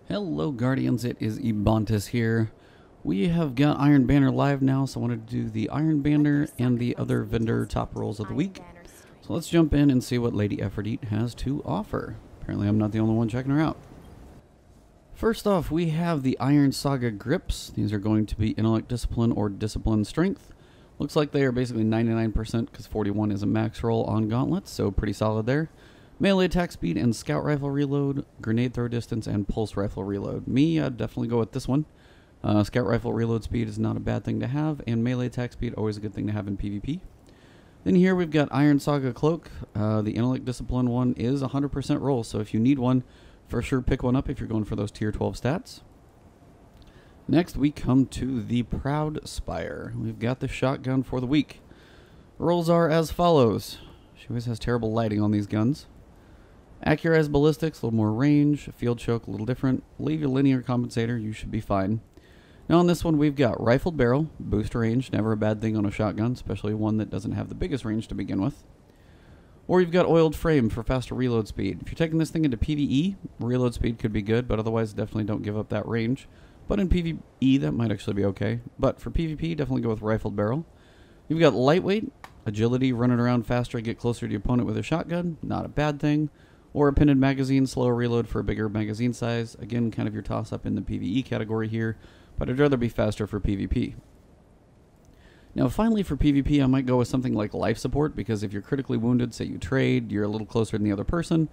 Hello Guardians, it is Ebontis here. We have got Iron Banner live now, so I wanted to do the Iron Banner and the other vendor top rolls of the week. So let's jump in and see what Lady Efrideet has to offer. Apparently I'm not the only one checking her out. First off, we have the Iron Saga grips. These are going to be Intellect Discipline or Discipline Strength. Looks like they are basically 99% because 41 is a max roll on gauntlets, so pretty solid there. Melee attack speed and scout rifle reload, grenade throw distance, and pulse rifle reload. Me, I'd definitely go with this one. Scout rifle reload speed is not a bad thing to have, and melee attack speed always a good thing to have in PvP. Then here we've got Iron Saga Cloak. The Intellect Discipline one is 100% roll, so if you need one, for sure pick one up if you're going for those tier 12 stats. Next we come to the Proudspire. We've got the shotgun for the week. Rolls are as follows. She always has terrible lighting on these guns. Accurized ballistics, a little more range. Field choke, a little different. Leave your linear compensator, you should be fine. Now on this one we've got rifled barrel, boost range, never a bad thing on a shotgun, especially one that doesn't have the biggest range to begin with. Or you've got oiled frame for faster reload speed. If you're taking this thing into PvE, reload speed could be good, but otherwise definitely don't give up that range. But in PvE that might actually be okay. But for PvP, definitely go with rifled barrel. You've got lightweight, agility, running around faster, get closer to your opponent with a shotgun, not a bad thing. Or a pinned magazine, slower reload for a bigger magazine size. Again, kind of your toss-up in the PvE category here, but I'd rather be faster for PvP. Now finally for PvP, I might go with something like life support, because if you're critically wounded, say you trade, you're a little closer than the other person,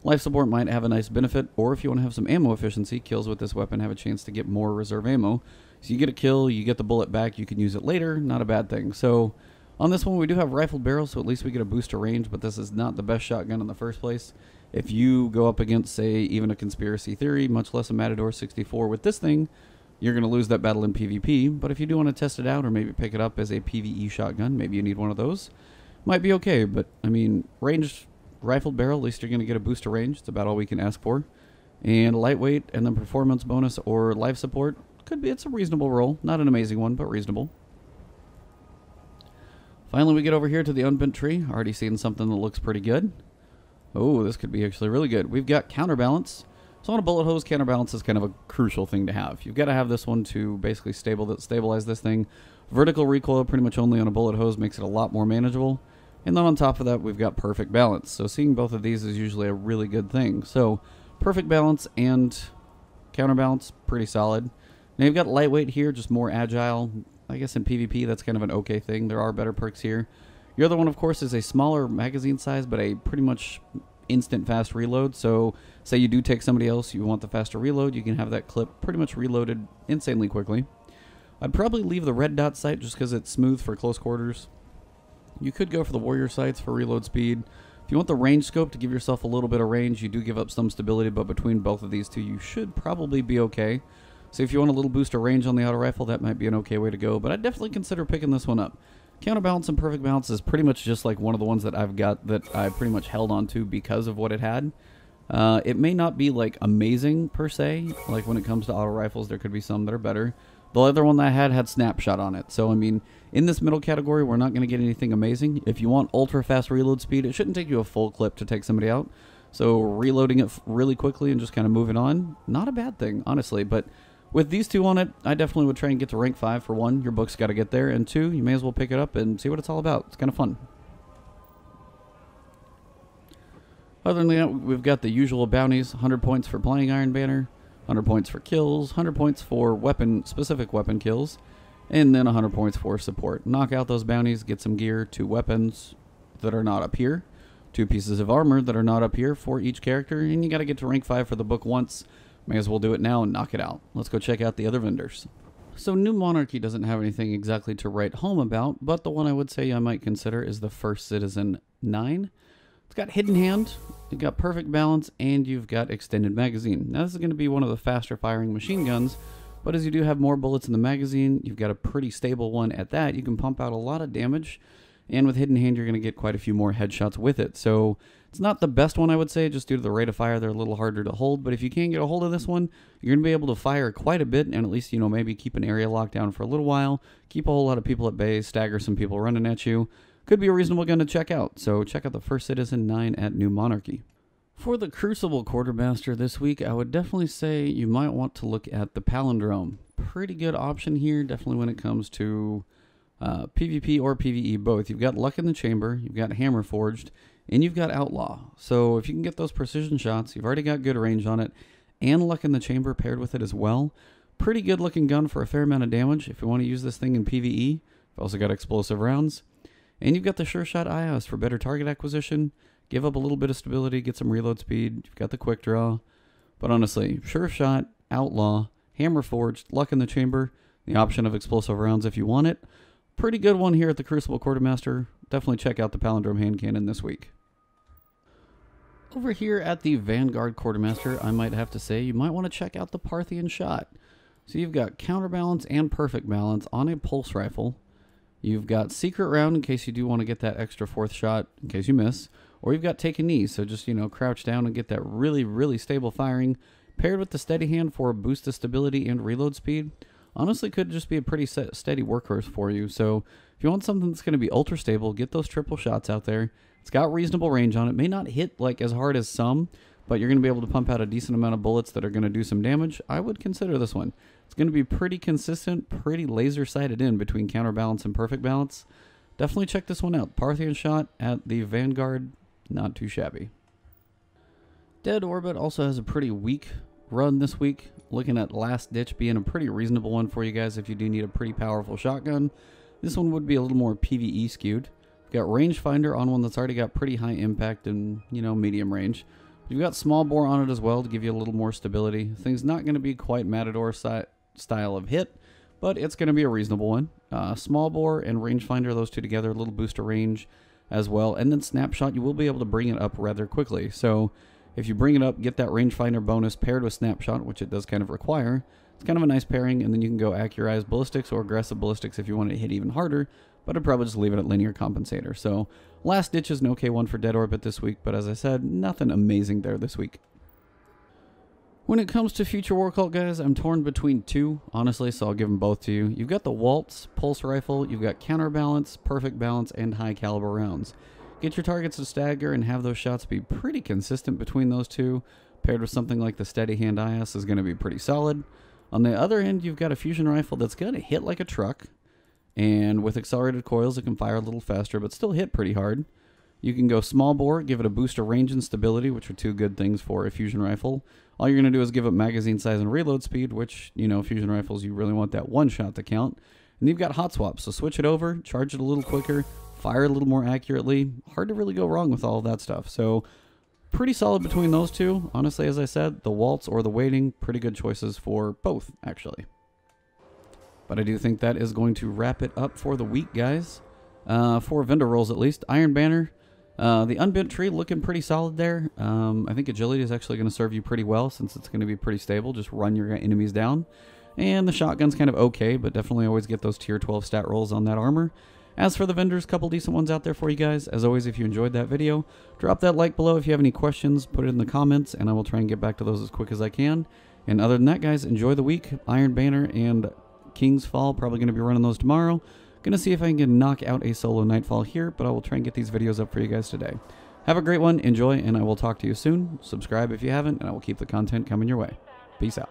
life support might have a nice benefit, or if you want to have some ammo efficiency, kills with this weapon have a chance to get more reserve ammo. So you get a kill, you get the bullet back, you can use it later, not a bad thing. So on this one we do have rifled barrel, so at least we get a boost to range, but this is not the best shotgun in the first place. If you go up against, say, even a Conspiracy Theory, much less a Matador 64 with this thing, you're going to lose that battle in PvP. But if you do want to test it out or maybe pick it up as a PvE shotgun, maybe you need one of those, might be okay. But, I mean, ranged rifled barrel, at least you're going to get a boost to range. It's about all we can ask for. And lightweight and then performance bonus or life support, could be, it's a reasonable roll. Not an amazing one, but reasonable. Finally, we get over here to the Unbent tree. Already seeing something that looks pretty good. Oh, this could be actually really good. We've got counterbalance. So on a bullet hose, counterbalance is kind of a crucial thing to have. You've got to have this one to basically stabilize this thing. Vertical recoil pretty much only on a bullet hose makes it a lot more manageable. And then on top of that, we've got perfect balance. So seeing both of these is usually a really good thing. So perfect balance and counterbalance, pretty solid. Now you've got lightweight here, just more agile. I guess in PvP that's kind of an okay thing. There are better perks here. Your other one, of course, is a smaller magazine size, but a pretty much instant fast reload. So say you do take somebody else, you want the faster reload, you can have that clip pretty much reloaded insanely quickly. I'd probably leave the red dot sight just because it's smooth for close quarters. You could go for the warrior sights for reload speed. If you want the range scope to give yourself a little bit of range, you do give up some stability, but between both of these two, you should probably be okay. So if you want a little boost of range on the auto rifle, that might be an okay way to go, but I'd definitely consider picking this one up. Counterbalance and perfect balance is pretty much just like one of the ones that I've got that I pretty much held on to because of what it had. It may not be like amazing per se, like when it comes to auto rifles there could be some that are better. The other one that I had snapshot on it, so I mean in this middle category we're not going to get anything amazing. If you want ultra fast reload speed, it shouldn't take you a full clip to take somebody out, so reloading it really quickly and just kind of moving on, not a bad thing honestly. But with these two on it, I definitely would try and get to rank 5 for 1. Your book's got to get there, and 2, you may as well pick it up and see what it's all about. It's kind of fun. Other than that, we've got the usual bounties. 100 points for playing Iron Banner, 100 points for kills, 100 points for specific weapon kills, and then 100 points for support. Knock out those bounties, get some gear, 2 weapons that are not up here, 2 pieces of armor that are not up here for each character, and you got to get to rank 5 for the book once. May as well do it now and knock it out. Let's go check out the other vendors. So New Monarchy doesn't have anything exactly to write home about, but the one I would say I might consider is the First Citizen 9. It's got Hidden Hand, you've got Perfect Balance, and you've got Extended Magazine. Now this is going to be one of the faster firing machine guns, but as you do have more bullets in the magazine, you've got a pretty stable one at that. You can pump out a lot of damage, and with Hidden Hand you're going to get quite a few more headshots with it. So it's not the best one, I would say, just due to the rate of fire. They're a little harder to hold, but if you can get a hold of this one, you're going to be able to fire quite a bit, and at least, you know, maybe keep an area locked down for a little while, keep a whole lot of people at bay, stagger some people running at you. Could be a reasonable gun to check out, so check out the First Citizen 9 at New Monarchy. For the Crucible Quartermaster this week, I would definitely say you might want to look at the Palindrome. Pretty good option here, definitely when it comes to PvP or PvE both. You've got Luck in the Chamber, you've got Hammer Forged, and you've got Outlaw. So if you can get those precision shots, you've already got good range on it, and Luck in the Chamber paired with it as well. Pretty good looking gun for a fair amount of damage if you want to use this thing in PvE. You've also got explosive rounds. And you've got the Sure Shot IOS for better target acquisition. Give up a little bit of stability, get some reload speed. You've got the quick draw. But honestly, Sure Shot, Outlaw, Hammer Forged, Luck in the Chamber, the option of explosive rounds if you want it. Pretty good one here at the Crucible Quartermaster. Definitely check out the Palindrome hand cannon this week. Over here at the Vanguard Quartermaster, I might have to say you might want to check out the Parthian Shot. So you've got counterbalance and perfect balance on a pulse rifle. You've got secret round in case you do want to get that extra fourth shot in case you miss. Or you've got take a knee, so just, crouch down and get that really, really stable firing. Paired with the steady hand for a boost of stability and reload speed. Honestly, could just be a pretty steady workhorse for you. So if you want something that's going to be ultra stable, get those triple shots out there. It's got reasonable range on it. May not hit like as hard as some, but you're going to be able to pump out a decent amount of bullets that are going to do some damage. I would consider this one. It's going to be pretty consistent, pretty laser sighted in between counterbalance and perfect balance. Definitely check this one out. Parthian Shot at the Vanguard. Not too shabby. Dead Orbit also has a pretty weak run this week. Looking at Last Ditch being a pretty reasonable one for you guys if you do need a pretty powerful shotgun. This one would be a little more PvE skewed. You've got Rangefinder on one that's already got pretty high impact and, medium range. You've got Small Bore on it as well to give you a little more stability. Thing's not going to be quite Matador style of hit, but it's going to be a reasonable one. Small Bore and Rangefinder, those two together, a little boost of range as well. And then Snapshot, you will be able to bring it up rather quickly. So if you bring it up, get that Rangefinder bonus paired with Snapshot, which it does kind of require. It's kind of a nice pairing, and then you can go Accurized Ballistics or Aggressive Ballistics if you want to hit even harder, but I'd probably just leave it at Linear Compensator. So Last Ditch is an okay one for Dead Orbit this week, but as I said, nothing amazing there this week. When it comes to Future War Cult, guys, I'm torn between two, honestly, so I'll give them both to you. You've got the Waltz Pulse Rifle, you've got Counterbalance, Perfect Balance, and High Caliber rounds. Get your targets to stagger and have those shots be pretty consistent between those two. Paired with something like the Steady Hand IS is going to be pretty solid. On the other end, you've got a Fusion Rifle that's going to hit like a truck. And with accelerated coils, it can fire a little faster, but still hit pretty hard. You can go Small Bore, give it a boost of range and stability, which are two good things for a Fusion Rifle. All you're going to do is give up magazine size and reload speed, which, Fusion Rifles, you really want that one shot to count. And you've got Hot Swap, so switch it over, charge it a little quicker, fire a little more accurately. Hard to really go wrong with all of that stuff. So pretty solid between those two. Honestly, as I said, the Waltz or the Waiting, pretty good choices for both, actually. But I do think that is going to wrap it up for the week, guys. For vendor rolls, at least. Iron Banner. The Unbent tree looking pretty solid there. I think agility is actually going to serve you pretty well since it's going to be pretty stable. Just run your enemies down. And the shotgun's kind of okay, but definitely always get those tier 12 stat rolls on that armor. As for the vendors, a couple decent ones out there for you guys. As always, if you enjoyed that video, drop that like below. If you have any questions, put it in the comments, and I will try and get back to those as quick as I can. And other than that, guys, enjoy the week. Iron Banner and King's Fall, probably going to be running those tomorrow. Going to see if I can knock out a solo Nightfall here, but I will try and get these videos up for you guys today. Have a great one, enjoy, and I will talk to you soon. Subscribe if you haven't, and I will keep the content coming your way. Peace out.